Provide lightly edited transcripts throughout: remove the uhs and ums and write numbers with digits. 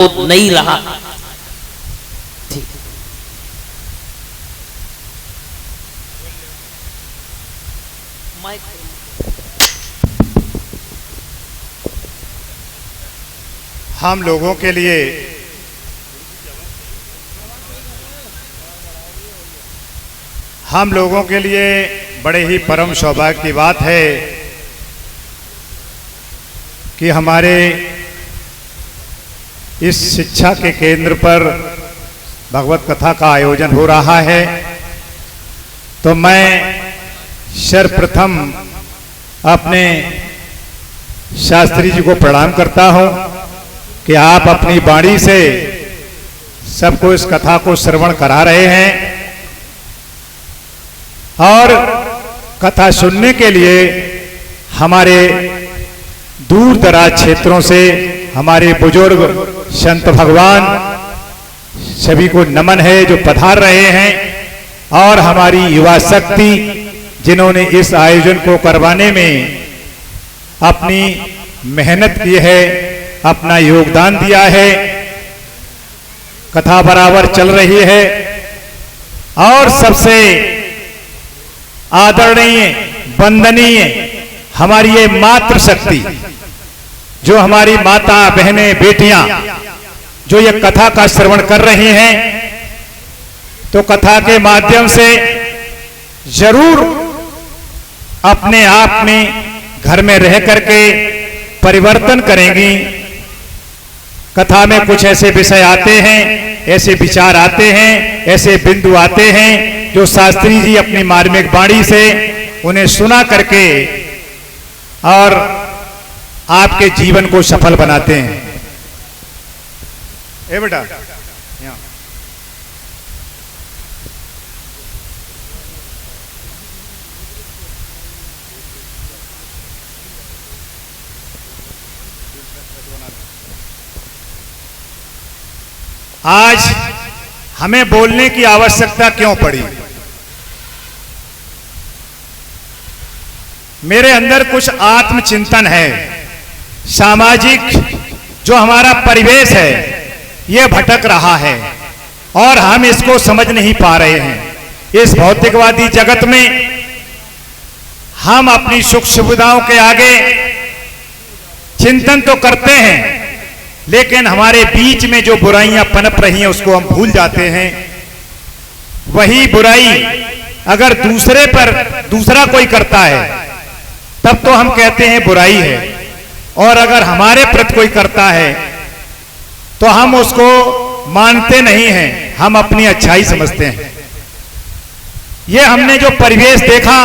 नहीं रहा। ठीक, हम लोगों के लिए बड़े ही परम सौभाग्य की बात है कि हमारे इस शिक्षा के केंद्र पर भगवत कथा का आयोजन हो रहा है। तो मैं सर्वप्रथम अपने शास्त्री जी को प्रणाम करता हूं कि आप अपनी वाणी से सबको इस कथा को श्रवण करा रहे हैं और कथा सुनने के लिए हमारे दूर दराज क्षेत्रों से हमारे बुजुर्ग संत भगवान सभी को नमन है जो पधार रहे हैं और हमारी युवा शक्ति जिन्होंने इस आयोजन को करवाने में अपनी मेहनत की है, अपना योगदान दिया है। कथा बराबर चल रही है और सबसे आदरणीय वंदनीय हमारी ये मातृ शक्ति जो हमारी माता बहनें बेटियां जो ये कथा का श्रवण कर रही हैं, तो कथा के माध्यम से जरूर अपने आप में घर में रह करके परिवर्तन करेंगी। कथा में कुछ ऐसे विषय आते हैं, ऐसे विचार आते हैं, ऐसे बिंदु आते हैं जो शास्त्री जी अपनी मार्मिक वाणी से उन्हें सुना करके और आपके जीवन को सफल बनाते हैं। ए बेटा यहाँ आज हमें बोलने की आवश्यकता क्यों पड़ी? मेरे अंदर कुछ आत्मचिंतन है। सामाजिक जो हमारा परिवेश है यह भटक रहा है और हम इसको समझ नहीं पा रहे हैं। इस भौतिकवादी जगत में हम अपनी सुख सुविधाओं के आगे चिंतन तो करते हैं, लेकिन हमारे बीच में जो बुराइयां पनप रही हैं उसको हम भूल जाते हैं। वही बुराई अगर दूसरे पर दूसरा कोई करता है तब तो हम कहते हैं बुराई है, और अगर हमारे प्रति कोई करता है तो हम उसको मानते नहीं हैं, हम अपनी अच्छाई समझते हैं। ये हमने जो परिवेश देखा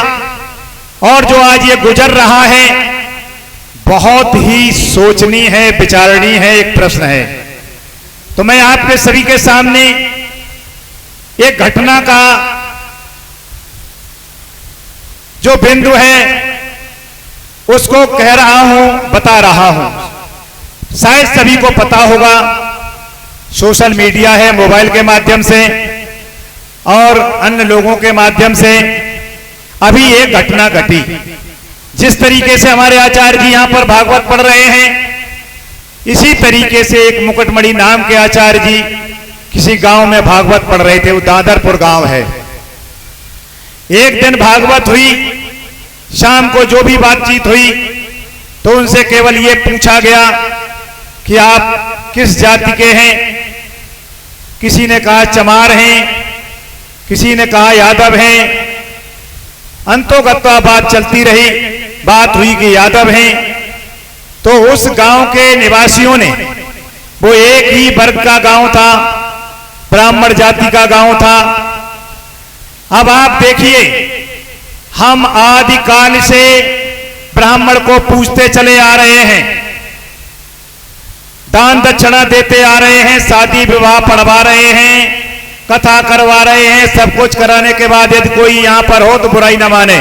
और जो आज ये गुजर रहा है बहुत ही सोचनीय है, विचारणीय है, एक प्रश्न है। तो मैं आपके सभी के सामने एक घटना का जो बिंदु है उसको कह रहा हूं, बता रहा हूं। शायद सभी को पता होगा, सोशल मीडिया है, मोबाइल के माध्यम से और अन्य लोगों के माध्यम से अभी एक घटना घटी। जिस तरीके से हमारे आचार्य जी यहां पर भागवत पढ़ रहे हैं, इसी तरीके से एक मुकुटमणि नाम के आचार्य जी किसी गांव में भागवत पढ़ रहे थे। वो दादरपुर गांव है। एक दिन भागवत हुई, शाम को जो भी बातचीत हुई तो उनसे केवल ये पूछा गया कि आप किस जाति के हैं। किसी ने कहा चमार हैं, किसी ने कहा यादव हैं। अंतोगत्वा बात चलती रही, बात हुई कि यादव हैं। तो उस गांव के निवासियों ने, वो एक ही वर्ग का गांव था, ब्राह्मण जाति का गांव था। अब आप देखिए, हम आदिकाल से ब्राह्मण को पूजते चले आ रहे हैं, दान दक्षिणा देते आ रहे हैं, शादी विवाह पढ़वा रहे हैं, कथा करवा रहे हैं। सब कुछ कराने के बाद यदि कोई यहां पर हो तो बुराई न माने।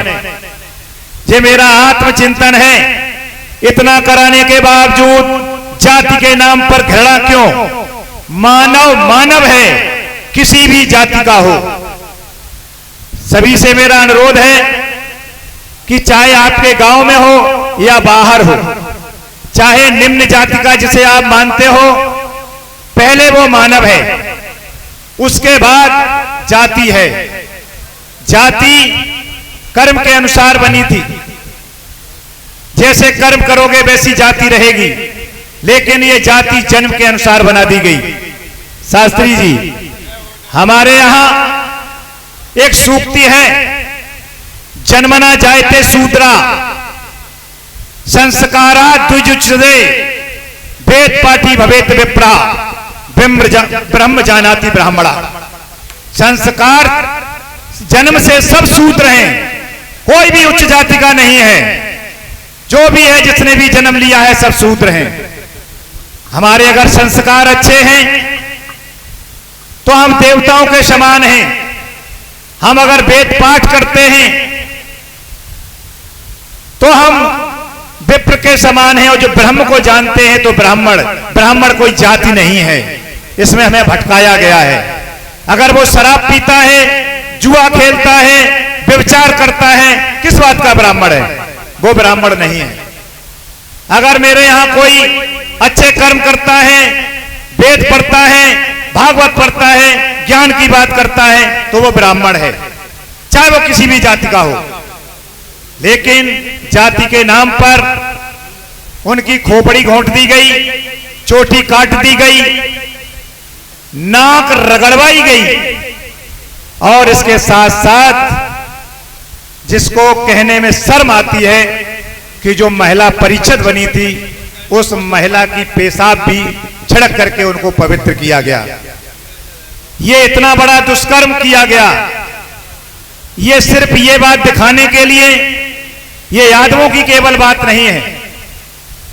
ये मेरा आत्मचिंतन है। इतना कराने के बावजूद जाति के नाम पर घृणा क्यों? मानव मानव है, किसी भी जाति का हो। सभी से मेरा अनुरोध है कि चाहे आपके गांव में हो या बाहर हो, चाहे निम्न जाति का जिसे आप मानते हो वो मानव है। उसके बाद जाति है। जाति कर्म के अनुसार बनी थी। जैसे कर्म करोगे वैसी जाति रहेगी, लेकिन ये जाति जन्म के अनुसार बना दी गई। शास्त्री जी, हमारे यहां एक सूक्ति है, जन्मना जायते शूद्रा संस्कारा द्विजुच्यते वेद पाठी भवेत विप्रा ब्रह्म जानाति ब्राह्मणा। संस्कार जन्म से सब शूद्र हैं, कोई भी उच्च जाति का नहीं है। जो भी है, जिसने भी जन्म लिया है, सब शूद्र हैं। हमारे अगर संस्कार अच्छे हैं तो हम देवताओं के समान हैं। हम अगर वेद पाठ करते हैं तो हम विप्र के समान हैं, और जो ब्रह्म को जानते हैं तो ब्राह्मण कोई जाति नहीं है। इसमें हमें भटकाया गया है। अगर वो शराब पीता है, जुआ खेलता है, व्यभिचार करता है, किस बात का ब्राह्मण है? वो ब्राह्मण नहीं है। अगर मेरे यहां कोई अच्छे कर्म करता है, वेद पढ़ता है, भागवत पढ़ता है, ज्ञान की बात करता है, तो वो ब्राह्मण है, चाहे वो किसी भी जाति का हो। लेकिन जाति के नाम पर उनकी खोपड़ी घोंट दी गई, चोटी काट दी गई, नाक रगड़वाई गई, और इसके साथ साथ जिसको कहने में शर्म आती है कि जो महिला परिषद बनी थी, उस महिला की पेशाब भी छिड़क करके उनको पवित्र किया गया। ये इतना बड़ा दुष्कर्म किया गया। ये सिर्फ ये बात दिखाने के लिए, ये यादवों की केवल बात नहीं है।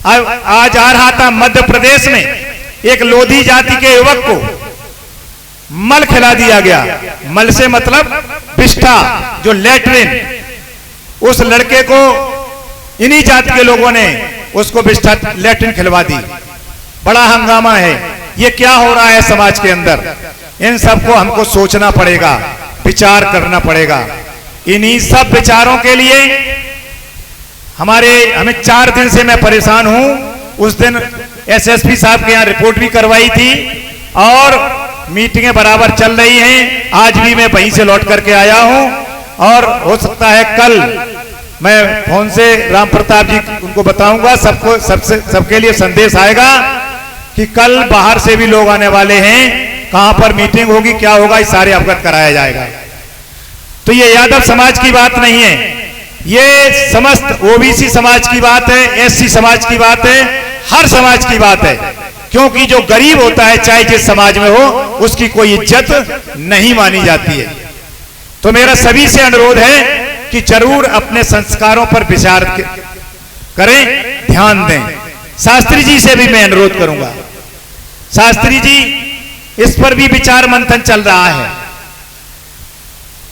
आज आ रहा था मध्य प्रदेश में, एक लोधी जाति के युवक को मल खिला दिया गया। मल से मतलब बिष्ठा, जो लैट्रिन। उस लड़के को इन्हीं जाति के लोगों ने उसको बिष्ठा लैट्रिन खिलवा दी। बड़ा हंगामा है। ये क्या हो रहा है समाज के अंदर? इन सबको हमको सोचना पड़ेगा, विचार करना पड़ेगा। इन्हीं सब विचारों के लिए हमें 4 दिन से मैं परेशान हूं। उस दिन एसएसपी साहब के यहां रिपोर्ट भी करवाई थी और मीटिंगें बराबर चल रही हैं। आज भी मैं वहीं से लौट करके आया हूं, और हो सकता है कल मैं फोन से राम प्रताप जी उनको बताऊंगा। सबके लिए संदेश आएगा कि कल बाहर से भी लोग आने वाले हैं, कहां पर मीटिंग होगी, क्या होगा, इस सारे अवगत कराया जाएगा। तो ये यादव समाज की बात नहीं है, ये समस्त ओबीसी समाज की बात है, एससी समाज की बात है, हर समाज की बात है। क्योंकि जो गरीब होता है, चाहे जिस समाज में हो, उसकी कोई इज्जत नहीं मानी जाती है। तो मेरा सभी से अनुरोध है कि जरूर अपने संस्कारों पर विचार करें, ध्यान दें। शास्त्री जी से भी मैं अनुरोध करूंगा। शास्त्री जी, इस पर भी विचार मंथन चल रहा है।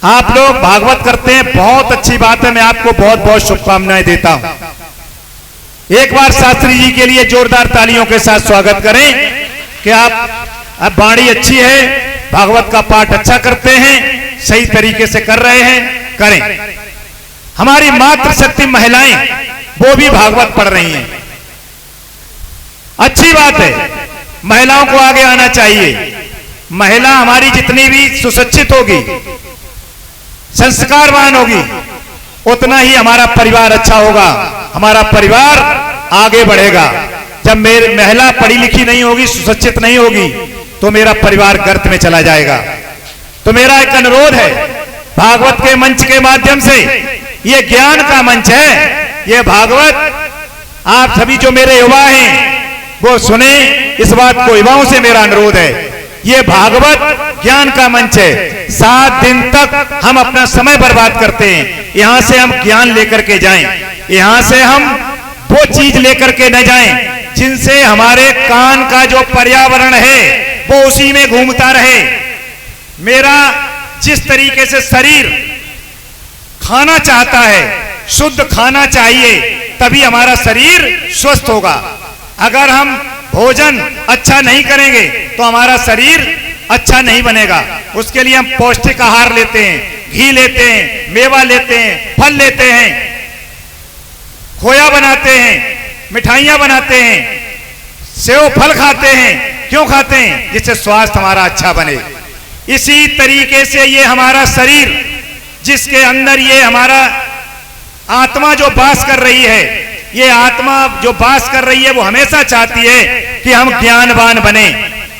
आप लोग भागवत करते हैं, बहुत अच्छी बात है, मैं आपको बहुत बहुत शुभकामनाएं देता हूं। एक बार शास्त्री जी के लिए जोरदार तालियों के साथ स्वागत करें कि आप वाणी अच्छी है, भागवत का पाठ अच्छा करते हैं, सही तरीके से कर रहे हैं, करें। हमारी मातृशक्ति महिलाएं, वो भी भागवत पढ़ रही हैं, अच्छी बात है। महिलाओं को आगे आना चाहिए। महिला हमारी जितनी भी सुशिक्षित होगी, संस्कारवान होगी, उतना ही हमारा परिवार अच्छा होगा, हमारा परिवार आगे बढ़ेगा। जब मेरी महिला पढ़ी लिखी नहीं होगी, सुशिक्षित नहीं होगी, तो मेरा परिवार गर्त में चला जाएगा। तो मेरा एक अनुरोध है, भागवत के मंच के माध्यम से, ये ज्ञान का मंच है, ये भागवत आप सभी जो मेरे युवा हैं वो सुने। इस बात को युवाओं से मेरा अनुरोध है, ये भागवत ज्ञान का मंच है। 7 दिन तक हम अपना समय बर्बाद करते हैं, यहां से हम ज्ञान लेकर के जाएं, यहां से हम वो चीज लेकर के न जाएं जिनसे हमारे कान का जो पर्यावरण है वो उसी में घूमता रहे। मेरा जिस तरीके से शरीर खाना चाहता है, शुद्ध खाना चाहिए, तभी हमारा शरीर स्वस्थ होगा। अगर हम भोजन अच्छा नहीं करेंगे तो हमारा शरीर अच्छा नहीं बनेगा। उसके लिए हम पौष्टिक आहार लेते हैं, घी लेते हैं, मेवा लेते हैं, फल लेते हैं, खोया बनाते हैं, मिठाइयां बनाते हैं, सेव फल खाते हैं, क्यों खाते हैं? जिससे स्वास्थ्य हमारा अच्छा बने। इसी तरीके से ये हमारा शरीर, जिसके अंदर ये हमारा आत्मा जो वास कर रही है, ये आत्मा जो वास कर रही है वो हमेशा चाहती है कि हम ज्ञानवान बने।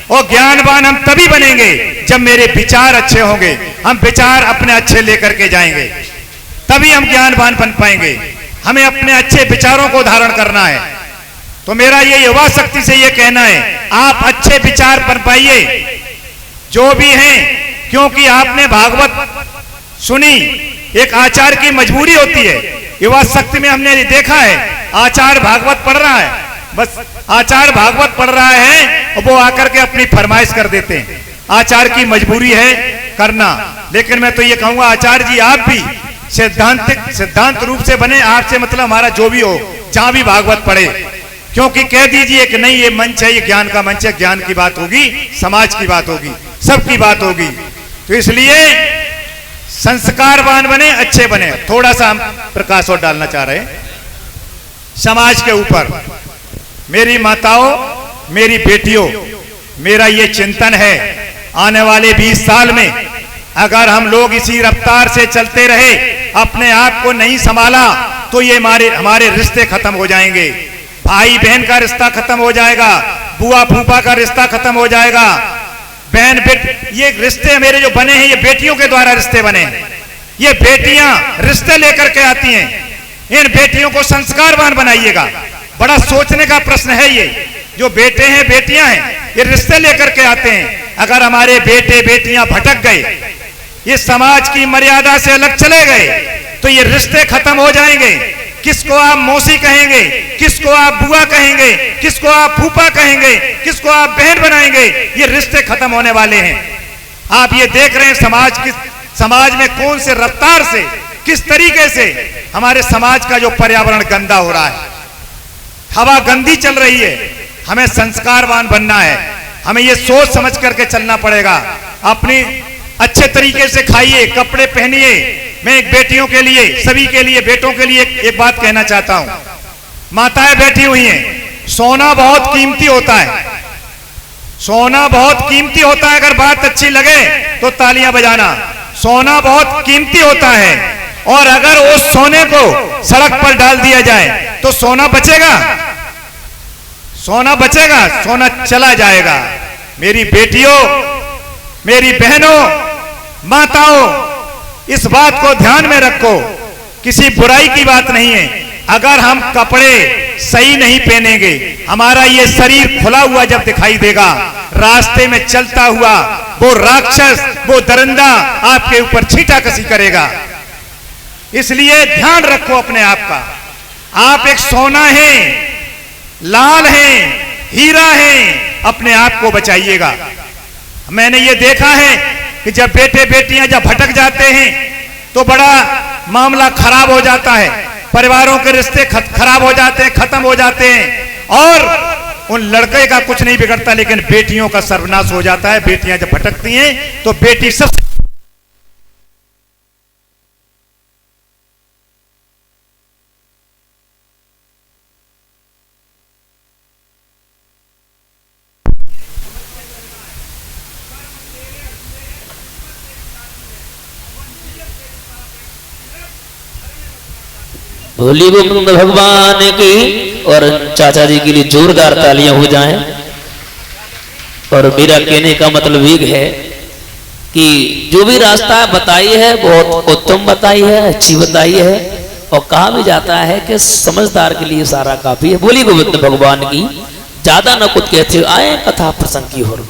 और ज्ञानवान हम तभी बनेंगे जब मेरे विचार अच्छे होंगे, हम विचार अपने अच्छे लेकर के जाएंगे, तभी हम ज्ञानवान बन पाएंगे। हमें अपने अच्छे विचारों को धारण करना है। तो मेरा ये युवा शक्ति से ये कहना है, आप अच्छे विचार बन पाइए जो भी हैं, क्योंकि आपने भागवत सुनी, एक आचार्य की मजबूरी होती है। युवा शक्ति में हमने देखा है, आचार्य भागवत पढ़ रहा है, बस आचार्य भागवत पढ़ रहा है और वो आकर के अपनी फरमाइश कर देते हैं। आचार्य की मजबूरी है करना, लेकिन मैं तो ये कहूंगा आचार्य जी आप भी सिद्धांत रूप से बने। आपसे मतलब हमारा जो भी हो, जहां भी भागवत पढ़े, क्योंकि कह दीजिए कि नहीं ये मंच है, ये ज्ञान का मंच है, ज्ञान की बात होगी, समाज की बात होगी, सबकी बात होगी। तो इसलिए संस्कारवान बने, अच्छे बने। थोड़ा सा हम प्रकाश और डालना चाह रहे हैं समाज के ऊपर। मेरी माताओं, मेरी बेटियों, मेरा ये चिंतन है, आने वाले 20 साल में अगर हम लोग इसी रफ्तार से चलते रहे, अपने आप को नहीं संभाला, तो ये हमारे रिश्ते खत्म हो जाएंगे। भाई बहन का रिश्ता खत्म हो जाएगा, बुआ फूफा का रिश्ता खत्म हो जाएगा, बहन बेट, ये रिश्ते मेरे जो बने हैं ये बेटियों के द्वारा रिश्ते बने हैं। ये बेटियां रिश्ते लेकर के आती हैं, इन बेटियों को संस्कारवान बनाइएगा। बड़ा सोचने का प्रश्न है ये। जो बेटे हैं बेटियां हैं, ये रिश्ते लेकर के आते हैं। अगर हमारे बेटे बेटियां भटक गए, ये समाज की मर्यादा से अलग चले गए, तो ये रिश्ते खत्म हो जाएंगे। किसको आप मौसी कहेंगे, किसको आप बुआ कहेंगे, किसको आप फूफा कहेंगे, किसको आप बहन बनाएंगे, ये रिश्ते खत्म होने वाले हैं। आप ये देख रहे हैं समाज में कौन से रफ्तार से, किस तरीके से हमारे समाज का जो पर्यावरण गंदा हो रहा है, हवा गंदी चल रही है। हमें संस्कारवान बनना है, हमें ये सोच समझ करके चलना पड़ेगा। अपनी अच्छे तरीके से खाइए, कपड़े पहनिए। मैं एक बेटियों के लिए, सभी के लिए, बेटों के लिए एक बात कहना चाहता हूं। माताएं बैठी हुई हैं, सोना बहुत कीमती होता है, सोना बहुत कीमती होता है। अगर बात अच्छी लगे तो तालियां बजाना। सोना बहुत कीमती होता है, और अगर उस सोने को सड़क पर डाल दिया जाए तो सोना बचेगा? सोना बचेगा? सोना चला जाएगा। मेरी बेटियों, मेरी बहनों, माताओं, इस बात को ध्यान में रखो। किसी बुराई की बात नहीं है। अगर हम कपड़े सही नहीं पहनेंगे, हमारा ये शरीर खुला हुआ जब दिखाई देगा, रास्ते में चलता हुआ वो राक्षस, वो दरिंदा आपके ऊपर छींटाकशी करेगा। इसलिए ध्यान रखो अपने आप का। आप एक सोना हैं, लाल हैं, हीरा हैं, अपने आप को बचाइएगा। मैंने ये देखा है कि जब बेटे बेटियां जब भटक जाते हैं तो बड़ा मामला खराब हो जाता है, परिवारों के रिश्ते खराब हो जाते हैं, खत्म हो जाते हैं, और उन लड़के का कुछ नहीं बिगड़ता, लेकिन बेटियों का सर्वनाश हो जाता है। बेटियां जब भटकती हैं तो बेटी सबसे भोली गोविंद भगवान की, और चाचा जी के लिए जोरदार तालियां हो जाएं। और मेरा कहने का मतलब ये है कि जो भी रास्ता बताई है बहुत उत्तम बताई है, अच्छी बताई है, और कहा भी जाता है कि समझदार के लिए सारा काफी है। भोली गोविंद भगवान की। ज्यादा न कुछ कहते, आए कथा प्रसंग की ओर।